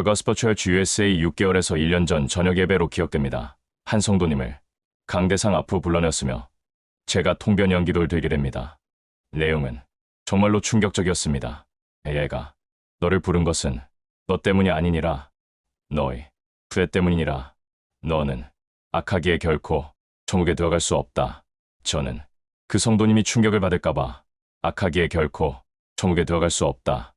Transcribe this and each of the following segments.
Gospel Church USA 6개월에서 1년 전 저녁 예배로 기억됩니다. 한 성도님을 강대상 앞으로 불러냈으며 제가 통변 연기도를 드리게 됩니다. 내용은 정말로 충격적이었습니다. 얘가 너를 부른 것은 너 때문이 아니니라. 너의 후회 때문이니라. 너는 악하기에 결코 천국에 들어갈 수 없다. 저는 그 성도님이 충격을 받을까봐 악하기에 결코 천국에 들어갈 수 없다.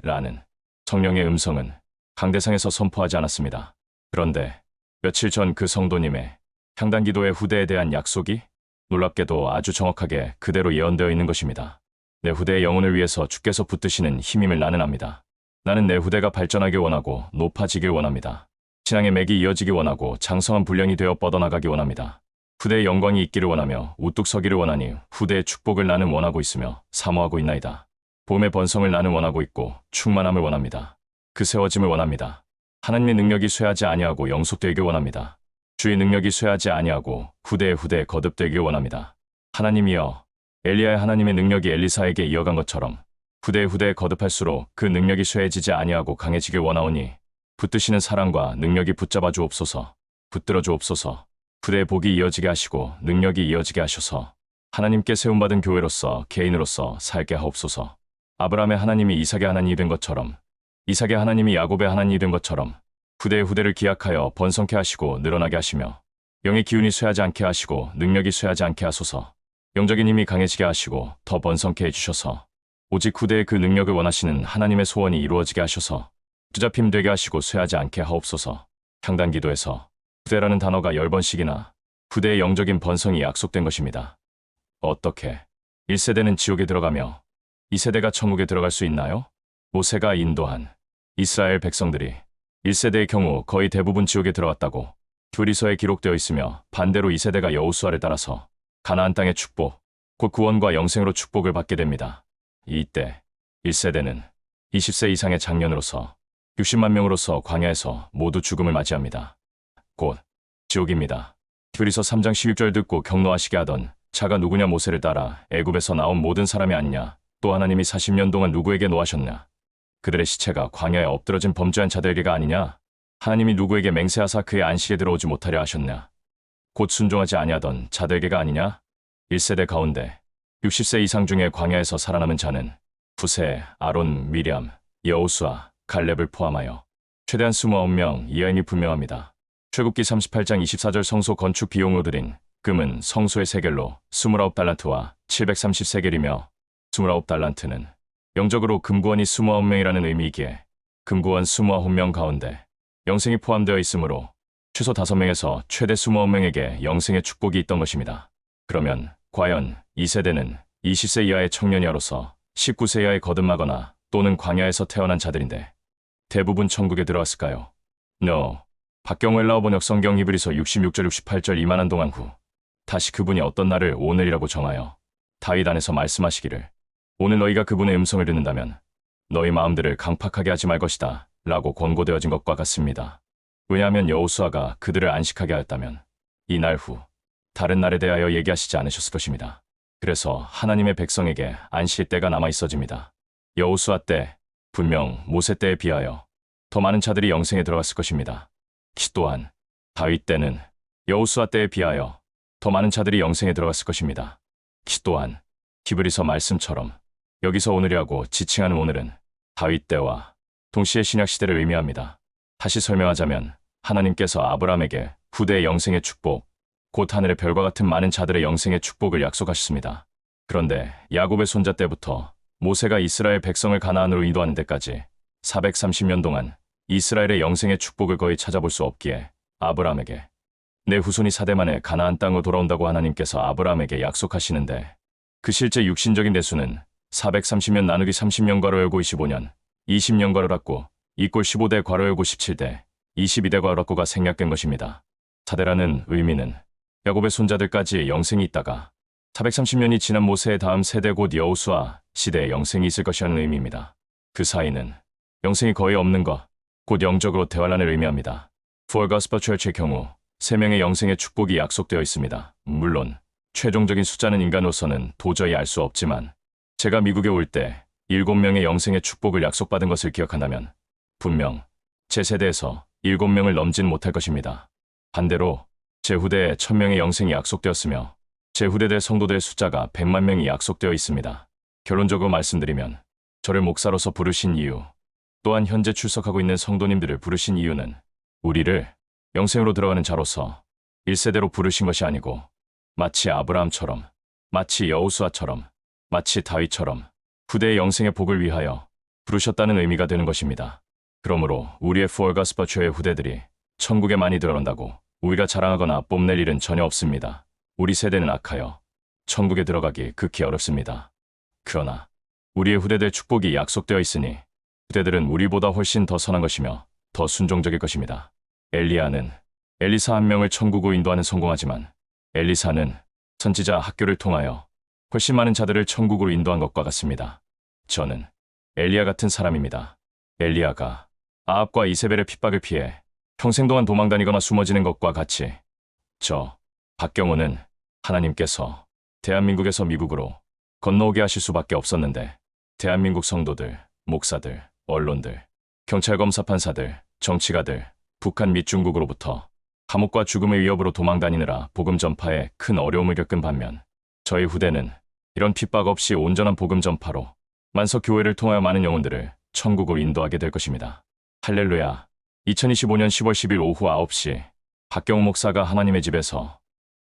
라는 성령의 음성은 강대상에서 선포하지 않았습니다. 그런데 며칠 전 그 성도님의 향단기도의 후대에 대한 약속이 놀랍게도 아주 정확하게 그대로 예언되어 있는 것입니다. 내 후대의 영혼을 위해서 주께서 붙드시는 힘임을 나는 압니다. 나는 내 후대가 발전하길 원하고 높아지길 원합니다. 신앙의 맥이 이어지길 원하고 장성한 분량이 되어 뻗어나가길 원합니다. 후대의 영광이 있기를 원하며 우뚝 서기를 원하니 후대의 축복을 나는 원하고 있으며 사모하고 있나이다. 봄의 번성을 나는 원하고 있고 충만함을 원합니다. 그 세워짐을 원합니다. 하나님의 능력이 쇠하지 아니하고 영속되길 원합니다. 주의 능력이 쇠하지 아니하고 후대에 거듭되길 원합니다. 하나님이여, 엘리야의 하나님의 능력이 엘리사에게 이어간 것처럼 후대에 거듭할수록 그 능력이 쇠해지지 아니하고 강해지길 원하오니 붙드시는 사랑과 능력이 붙잡아 주옵소서. 붙들어 주옵소서. 후대의 복이 이어지게 하시고 능력이 이어지게 하셔서 하나님께 세움받은 교회로서 개인으로서 살게 하옵소서. 아브라함의 하나님이 이삭의 하나님이 된 것처럼, 이삭의 하나님이 야곱의 하나님이 된 것처럼 후대를 기약하여 번성케 하시고 늘어나게 하시며 영의 기운이 쇠하지 않게 하시고 능력이 쇠하지 않게 하소서. 영적인 힘이 강해지게 하시고 더 번성케 해주셔서 오직 후대의 그 능력을 원하시는 하나님의 소원이 이루어지게 하셔서 투잡힘 되게 하시고 쇠하지 않게 하옵소서. 향단기도에서 후대라는 단어가 10번씩이나 후대의 영적인 번성이 약속된 것입니다. 어떻게 1세대는 지옥에 들어가며 2세대가 천국에 들어갈 수 있나요? 모세가 인도한 이스라엘 백성들이 1세대의 경우 거의 대부분 지옥에 들어갔다고 교리서에 기록되어 있으며 반대로 2세대가 여호수아를 따라서 가나안 땅의 축복, 곧 구원과 영생으로 축복을 받게 됩니다. 이때 1세대는 20세 이상의 장년으로서 60만 명으로서 광야에서 모두 죽음을 맞이합니다. 곧 지옥입니다. 교리서 3장 16절 듣고 경노하시게 하던 자가 누구냐? 모세를 따라 애굽에서 나온 모든 사람이 아니냐? 또 하나님이 40년 동안 누구에게 노하셨냐? 그들의 시체가 광야에 엎드러진 범죄한 자들에게가 아니냐? 하나님이 누구에게 맹세하사 그의 안식에 들어오지 못하려 하셨냐? 곧 순종하지 아니하던 자들에게가 아니냐? 1세대 가운데 60세 이상 중에 광야에서 살아남은 자는 후세, 아론, 미리암, 여호수아, 갈렙을 포함하여 최대한 29명 이하인이 분명합니다. 출애굽기 38장 24절 성소 건축 비용으로 들인 금은 성소의 세겔로 29달란트와 730세겔이며 29달란트는 영적으로 금구원이 29명이라는 의미이기에 금구원 29명 가운데 영생이 포함되어 있으므로 최소 5명에서 최대 29명에게 영생의 축복이 있던 것입니다. 그러면 과연 2세대는 20세 이하의 청년이하로서 19세 이하에 거듭나거나 또는 광야에서 태어난 자들인데 대부분 천국에 들어왔을까요? No. 박경호 엘라어 번역 성경 히브리서 66절 68절 이만한 동안 후 다시 그분이 어떤 날을 오늘이라고 정하여 다윗 안에서 말씀하시기를 오늘 너희가 그분의 음성을 듣는다면 너희 마음들을 강팍하게 하지 말 것이다 라고 권고되어진 것과 같습니다. 왜냐하면 여호수아가 그들을 안식하게 하였다면 이 날 후 다른 날에 대하여 얘기하시지 않으셨을 것입니다. 그래서 하나님의 백성에게 안식일 때가 남아 있어집니다. 여호수아 때, 분명 모세 때에 비하여 더 많은 자들이 영생에 들어갔을 것입니다. 또한 다윗 때는 여호수아 때에 비하여 더 많은 자들이 영생에 들어갔을 것입니다. 또한 히브리서 말씀처럼 여기서 오늘이라고 지칭하는 오늘은 다윗 때와 동시에 신약 시대를 의미합니다. 다시 설명하자면 하나님께서 아브라함에게 후대의 영생의 축복, 곧 하늘의 별과 같은 많은 자들의 영생의 축복을 약속하셨습니다. 그런데 야곱의 손자 때부터 모세가 이스라엘 백성을 가나안으로 인도하는 데까지 430년 동안 이스라엘의 영생의 축복을 거의 찾아볼 수 없기에 아브라함에게 내 후손이 4대 만에 가나안 땅으로 돌아온다고 하나님께서 아브라함에게 약속하시는데 그 실제 육신적인 대수는 430년 나누기 30년 괄호 열고 25년, 20년 괄호 닫고 이꼴 15대 괄호 열고 17대, 22대 괄호 닫고가 생략된 것입니다. 4대라는 의미는 야곱의 손자들까지 영생이 있다가 430년이 지난 모세의 다음 세대 곧 여호수아 시대에 영생이 있을 것이라는 의미입니다. 그 사이는 영생이 거의 없는 것, 곧 영적으로 대환란을 의미합니다. For Gospel Church의 경우 3명의 영생의 축복이 약속되어 있습니다. 물론 최종적인 숫자는 인간으로서는 도저히 알 수 없지만 제가 미국에 올 때 7명의 영생의 축복을 약속받은 것을 기억한다면 분명 제 세대에서 7명을 넘진 못할 것입니다. 반대로 제 후대에 1000명의 영생이 약속되었으며 제 후대들 성도들의 숫자가 100만 명이 약속되어 있습니다. 결론적으로 말씀드리면 저를 목사로서 부르신 이유, 또한 현재 출석하고 있는 성도님들을 부르신 이유는 우리를 영생으로 들어가는 자로서 1세대로 부르신 것이 아니고 마치 아브라함처럼, 마치 여호수아처럼, 마치 다윗처럼 후대의 영생의 복을 위하여 부르셨다는 의미가 되는 것입니다. 그러므로 우리의 푸얼가스퍼처의 후대들이 천국에 많이 들어간다고 우리가 자랑하거나 뽐낼 일은 전혀 없습니다. 우리 세대는 악하여 천국에 들어가기 극히 어렵습니다. 그러나 우리의 후대들 축복이 약속되어 있으니 후대들은 우리보다 훨씬 더 선한 것이며 더 순종적일 것입니다. 엘리야는 엘리사 한 명을 천국으로 인도하는 성공하지만 엘리사는 선지자 학교를 통하여 훨씬 많은 자들을 천국으로 인도한 것과 같습니다. 저는 엘리야 같은 사람입니다. 엘리야가 아합과 이세벨의 핍박을 피해 평생 동안 도망다니거나 숨어지는 것과 같이 저 박경호는 하나님께서 대한민국에서 미국으로 건너오게 하실 수밖에 없었는데 대한민국 성도들, 목사들, 언론들, 경찰, 검사, 판사들, 정치가들, 북한 및 중국으로부터 감옥과 죽음의 위협으로 도망다니느라 복음 전파에 큰 어려움을 겪은 반면 저희 후대는 이런 핍박 없이 온전한 복음 전파로 만석 교회를 통하여 많은 영혼들을 천국으로 인도하게 될 것입니다. 할렐루야. 2025년 10월 10일 오후 9시 박경호 목사가 하나님의 집에서